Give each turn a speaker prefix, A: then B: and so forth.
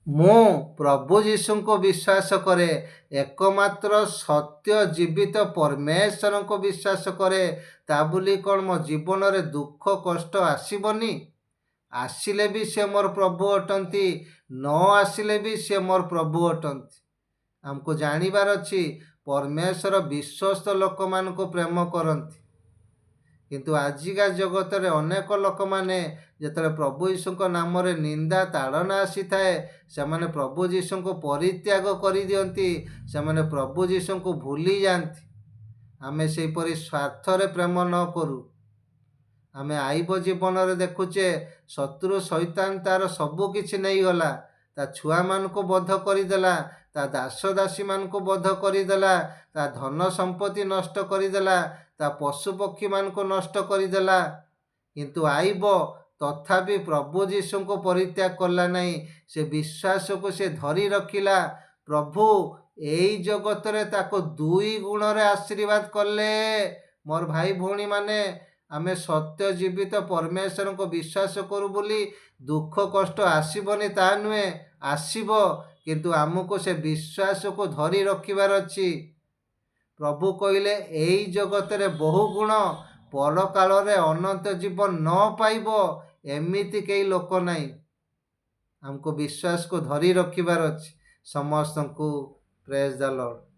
A: ମୁଁ ପ୍ରଭୁ ଯୀଶୁଙ୍କୁ ବିଶ୍ୱାସ କରେ, ଏକମାତ୍ର ସତ୍ୟ ଜୀବିତ ପରମେଶ୍ୱରଙ୍କୁ ବିଶ୍ୱାସ କରେ। ତା ବୋଲି କ'ଣ ମୋ ଜୀବନରେ ଦୁଃଖ କଷ୍ଟ ଆସିବନି? ଆସିଲେ ବି ସେ ମୋର ପ୍ରଭୁ ଅଟନ୍ତି, ନ ଆସିଲେ ବି ସେ ମୋର ପ୍ରଭୁ ଅଟନ୍ତି। ଆମକୁ ଜାଣିବାର ଅଛି ପରମେଶ୍ୱର ବିଶ୍ୱସ୍ତ ଲୋକମାନଙ୍କୁ ପ୍ରେମ କରନ୍ତି। କିନ୍ତୁ ଆଜିକା ଜଗତରେ ଅନେକ ଲୋକମାନେ ଯେତେବେଳେ ପ୍ରଭୁ ଯୀଶୁଙ୍କ ନାମରେ ନିନ୍ଦା ତାଡ଼ନା ଆସିଥାଏ, ସେମାନେ ପ୍ରଭୁ ଯୀଶୁଙ୍କୁ ପରିତ୍ୟାଗ କରିଦିଅନ୍ତି, ସେମାନେ ପ୍ରଭୁ ଯୀଶୁଙ୍କୁ ଭୁଲି ଯାଆନ୍ତି। ଆମେ ସେହିପରି ସ୍ୱାର୍ଥରେ ପ୍ରେମ ନ କରୁ। ଆମେ ଆଇବ ଜୀବନରେ ଦେଖୁଛେ ଶତ୍ରୁ ଶୈତାନ ତାର ସବୁ କିଛି ନେଇଗଲା। ତା ଛୁଆମାନଙ୍କୁ ବଧ କରିଦେଲା, ତା ଦାସ ଦାସୀମାନଙ୍କୁ ବଧ କରିଦେଲା, ତା ଧନ ସମ୍ପତ୍ତି ନଷ୍ଟ କରିଦେଲା, ତା ପଶୁପକ୍ଷୀମାନଙ୍କୁ ନଷ୍ଟ କରିଦେଲା। କିନ୍ତୁ ଆଇବ ତଥାପି ପ୍ରଭୁ ଯୀଶୁଙ୍କୁ ପରିତ୍ୟାଗ କଲା ନାହିଁ। ସେ ବିଶ୍ୱାସକୁ ସେ ଧରି ରଖିଲା। ପ୍ରଭୁ ଏଇ ଜଗତରେ ତାକୁ 2 ଗୁଣରେ ଆଶୀର୍ବାଦ କଲେ। ମୋର ଭାଇ ଭଉଣୀମାନେ, ଆମେ ସତ୍ୟ ଜୀବିତ ପରମେଶ୍ୱରଙ୍କୁ ବିଶ୍ୱାସ କରୁ ବୋଲି ଦୁଃଖ କଷ୍ଟ ଆସିବନି ତା ନୁହେଁ, ଆସିବ। କିନ୍ତୁ ଆମକୁ ସେ ବିଶ୍ୱାସକୁ ଧରି ରଖିବାର ଅଛି। ପ୍ରଭୁ କହିଲେ ଏଇ ଜଗତରେ ବହୁ ଗୁଣ, ପରକାଳରେ ଅନନ୍ତ ଜୀବନ ନ ପାଇବ, ଏମିତି କେହି ଲୋକ ନାହିଁ। ଆମକୁ ବିଶ୍ୱାସକୁ ଧରି ରଖିବାର ଅଛି। ସମସ୍ତଙ୍କୁ ପ୍ରେଜ୍ ଦ ଲର୍ଡ।